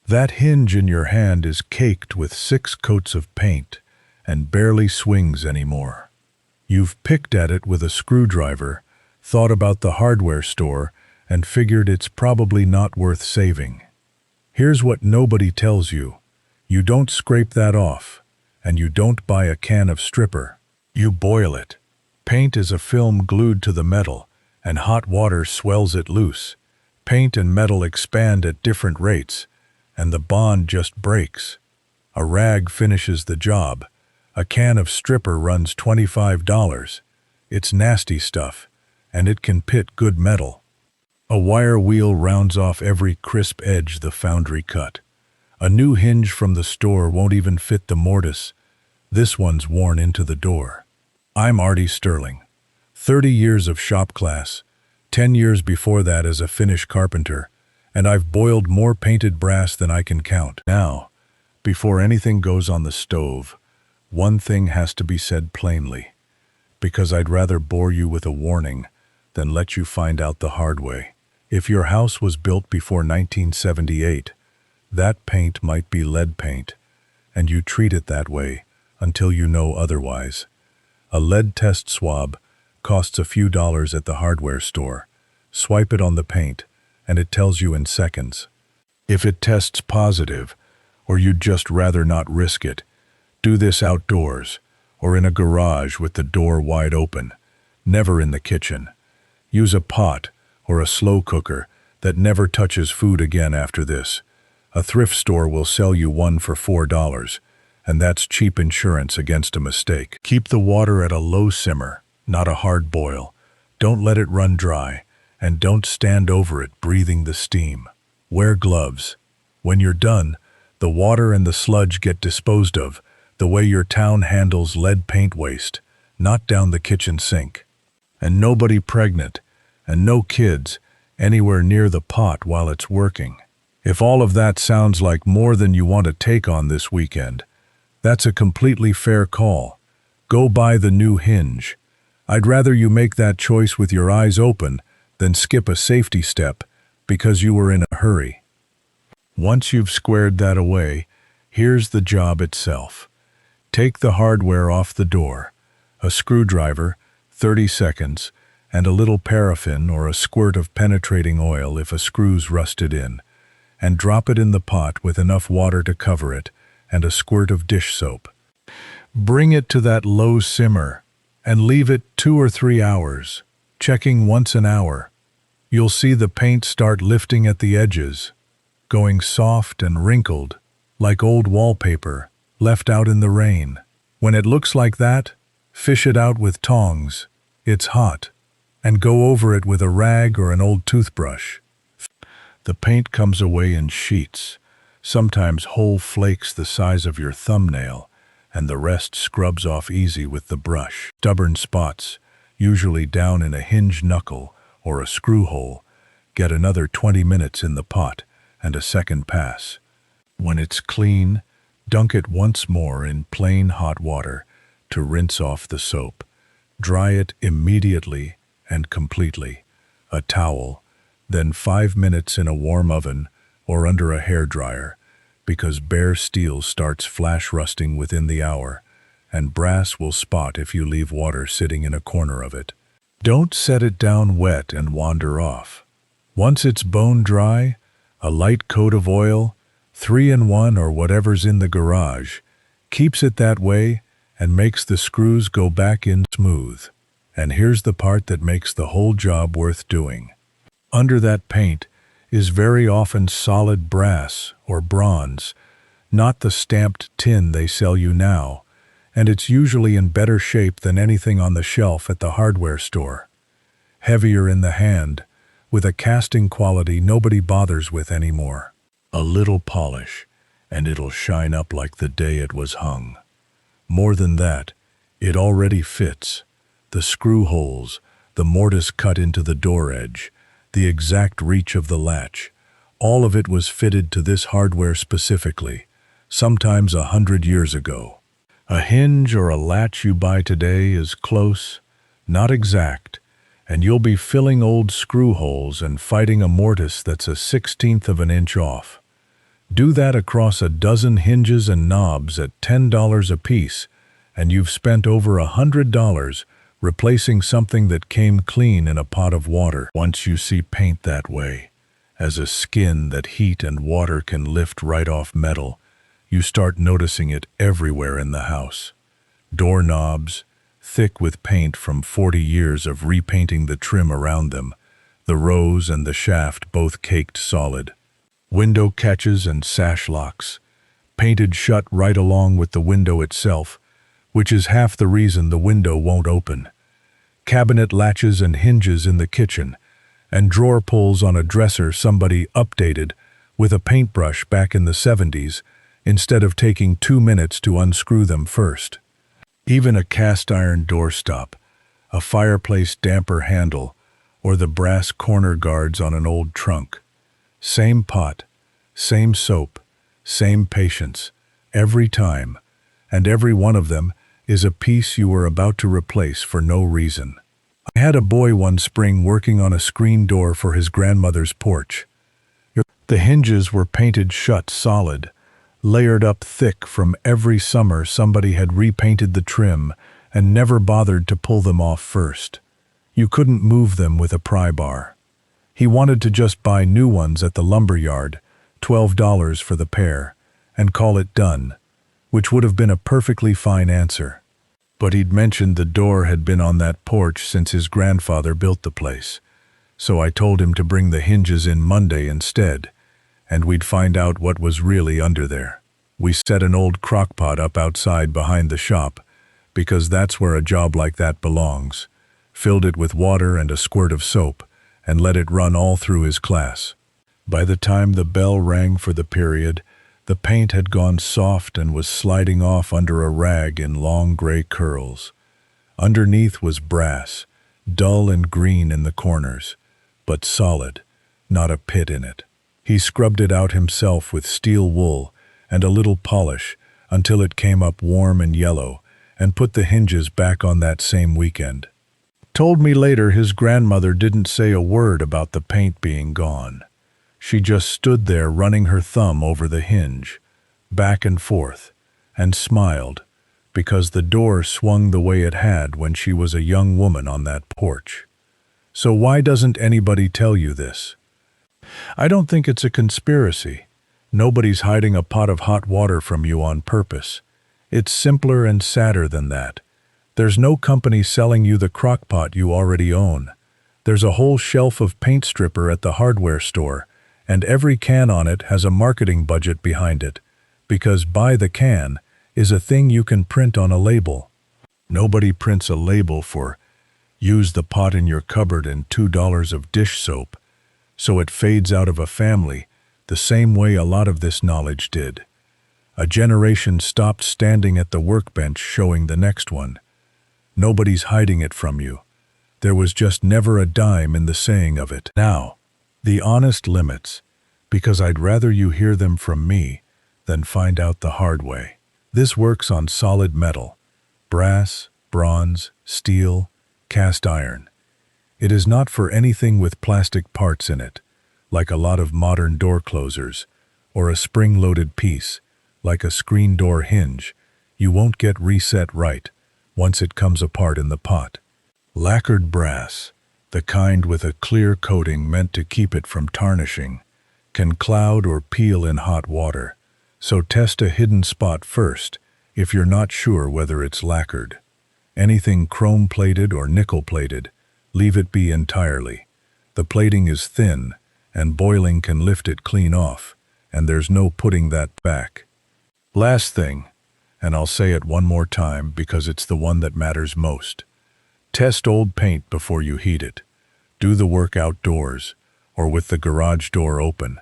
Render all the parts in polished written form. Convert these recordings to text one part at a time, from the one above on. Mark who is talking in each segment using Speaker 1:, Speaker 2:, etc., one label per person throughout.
Speaker 1: That hinge in your hand is caked with 6 coats of paint and barely swings anymore. You've picked at it with a screwdriver, thought about the hardware store, and figured it's probably not worth saving. Here's what nobody tells you. You don't scrape that off, and you don't buy a can of stripper. You boil it. Paint is a film glued to the metal, and hot water swells it loose. Paint and metal expand at different rates, and the bond just breaks. A rag finishes the job. A can of stripper runs $25. It's nasty stuff, and it can pit good metal. A wire wheel rounds off every crisp edge the foundry cut. A new hinge from the store won't even fit the mortise. This one's worn into the door. I'm Artie Sterling. 30 years of shop class, 10 years before that as a finish carpenter, and I've boiled more painted brass than I can count. Now, before anything goes on the stove, one thing has to be said plainly, because I'd rather bore you with a warning than let you find out the hard way. If your house was built before 1978, that paint might be lead paint, and you treat it that way until you know otherwise. A lead test swab costs a few dollars at the hardware store. Swipe it on the paint, and it tells you in seconds. If it tests positive, or you'd just rather not risk it, do this outdoors, or in a garage with the door wide open, never in the kitchen. Use a pot or a slow cooker that never touches food again after this. A thrift store will sell you one for $4, and that's cheap insurance against a mistake. Keep the water at a low simmer, not a hard boil. Don't let it run dry, and don't stand over it breathing the steam. Wear gloves. When you're done, the water and the sludge get disposed of the way your town handles lead paint waste, not down the kitchen sink. And nobody pregnant, and no kids, anywhere near the pot while it's working. If all of that sounds like more than you want to take on this weekend, that's a completely fair call. Go buy the new hinge. I'd rather you make that choice with your eyes open than skip a safety step because you were in a hurry. Once you've squared that away, here's the job itself. Take the hardware off the door. A screwdriver, 30 seconds, and a little paraffin or a squirt of penetrating oil if a screw's rusted in, and drop it in the pot with enough water to cover it and a squirt of dish soap. Bring it to that low simmer and leave it 2 or 3 hours, checking once an hour. You'll see the paint start lifting at the edges, going soft and wrinkled, like old wallpaper left out in the rain. When it looks like that, fish it out with tongs. It's hot. And go over it with a rag or an old toothbrush. The paint comes away in sheets, sometimes whole flakes the size of your thumbnail, and the rest scrubs off easy with the brush. Stubborn spots, usually down in a hinge knuckle or a screw hole, get another 20 minutes in the pot and a second pass. When it's clean, dunk it once more in plain hot water to rinse off the soap. Dry it immediately and completely. A towel, then 5 minutes in a warm oven or under a hairdryer, because bare steel starts flash rusting within the hour, and brass will spot if you leave water sitting in a corner of it. Don't set it down wet and wander off. Once it's bone dry, a light coat of oil, 3-in-1 or whatever's in the garage, keeps it that way and makes the screws go back in smooth. And here's the part that makes the whole job worth doing. Under that paint is very often solid brass or bronze, not the stamped tin they sell you now, and it's usually in better shape than anything on the shelf at the hardware store. Heavier in the hand, with a casting quality nobody bothers with anymore. A little polish, and it'll shine up like the day it was hung. More than that, it already fits. The screw holes, the mortise cut into the door edge, the exact reach of the latch, all of it was fitted to this hardware specifically, sometimes 100 years ago. A hinge or a latch you buy today is close, not exact, and you'll be filling old screw holes and fighting a mortise that's a 1/16 of an inch off. Do that across a dozen hinges and knobs at $10 apiece, and you've spent over $100 replacing something that came clean in a pot of water. Once you see paint that way, as a skin that heat and water can lift right off metal, you start noticing it everywhere in the house. Doorknobs, thick with paint from 40 years of repainting the trim around them, the rose and the shaft both caked solid. Window catches and sash locks, painted shut right along with the window itself, which is half the reason the window won't open. Cabinet latches and hinges in the kitchen, and drawer pulls on a dresser somebody updated with a paintbrush back in the 70s instead of taking 2 minutes to unscrew them first. Even a cast iron doorstop, a fireplace damper handle, or the brass corner guards on an old trunk. Same pot, same soap, same patience, every time, and every one of them is a piece you were about to replace for no reason. I had a boy one spring working on a screen door for his grandmother's porch. The hinges were painted shut solid, layered up thick from every summer somebody had repainted the trim and never bothered to pull them off first. You couldn't move them with a pry bar. He wanted to just buy new ones at the lumber yard, $12 for the pair, and call it done, which would have been a perfectly fine answer. But he'd mentioned the door had been on that porch since his grandfather built the place, so I told him to bring the hinges in Monday instead, and we'd find out what was really under there. We set an old crock-pot up outside behind the shop, because that's where a job like that belongs, filled it with water and a squirt of soap, and let it run all through his class. By the time the bell rang for the period, the paint had gone soft and was sliding off under a rag in long gray curls. Underneath was brass, dull and green in the corners, but solid, not a pit in it. He scrubbed it out himself with steel wool and a little polish until it came up warm and yellow, and put the hinges back on that same weekend. Told me later his grandmother didn't say a word about the paint being gone. She just stood there running her thumb over the hinge, back and forth, and smiled, because the door swung the way it had when she was a young woman on that porch. So why doesn't anybody tell you this? I don't think it's a conspiracy. Nobody's hiding a pot of hot water from you on purpose. It's simpler and sadder than that. There's no company selling you the crock pot you already own. There's a whole shelf of paint stripper at the hardware store, and every can on it has a marketing budget behind it, because buy the can is a thing you can print on a label. Nobody prints a label for use the pot in your cupboard and $2 of dish soap, so it fades out of a family the same way a lot of this knowledge did. A generation stopped standing at the workbench showing the next one. Nobody's hiding it from you. There was just never a dime in the saying of it. Now, the honest limits, because I'd rather you hear them from me than find out the hard way. This works on solid metal, brass, bronze, steel, cast iron. It is not for anything with plastic parts in it, like a lot of modern door closers, or a spring-loaded piece, like a screen door hinge. You won't get reset right once it comes apart in the pot. Lacquered brass, the kind with a clear coating meant to keep it from tarnishing, can cloud or peel in hot water, so test a hidden spot first if you're not sure whether it's lacquered. Anything chrome-plated or nickel-plated, leave it be entirely. The plating is thin, and boiling can lift it clean off, and there's no putting that back. Last thing, and I'll say it one more time because it's the one that matters most. Test old paint before you heat it. Do the work outdoors, or with the garage door open,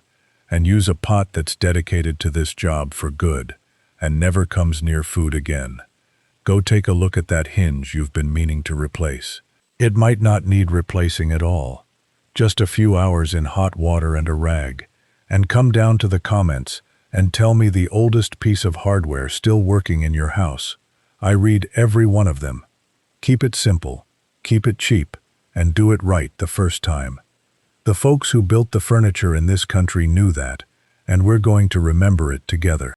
Speaker 1: and use a pot that's dedicated to this job for good, and never comes near food again. Go take a look at that hinge you've been meaning to replace. It might not need replacing at all. Just a few hours in hot water and a rag, and come down to the comments and tell me the oldest piece of hardware still working in your house. I read every one of them. Keep it simple, keep it cheap, and do it right the first time. The folks who built the furniture in this country knew that, and we're going to remember it together.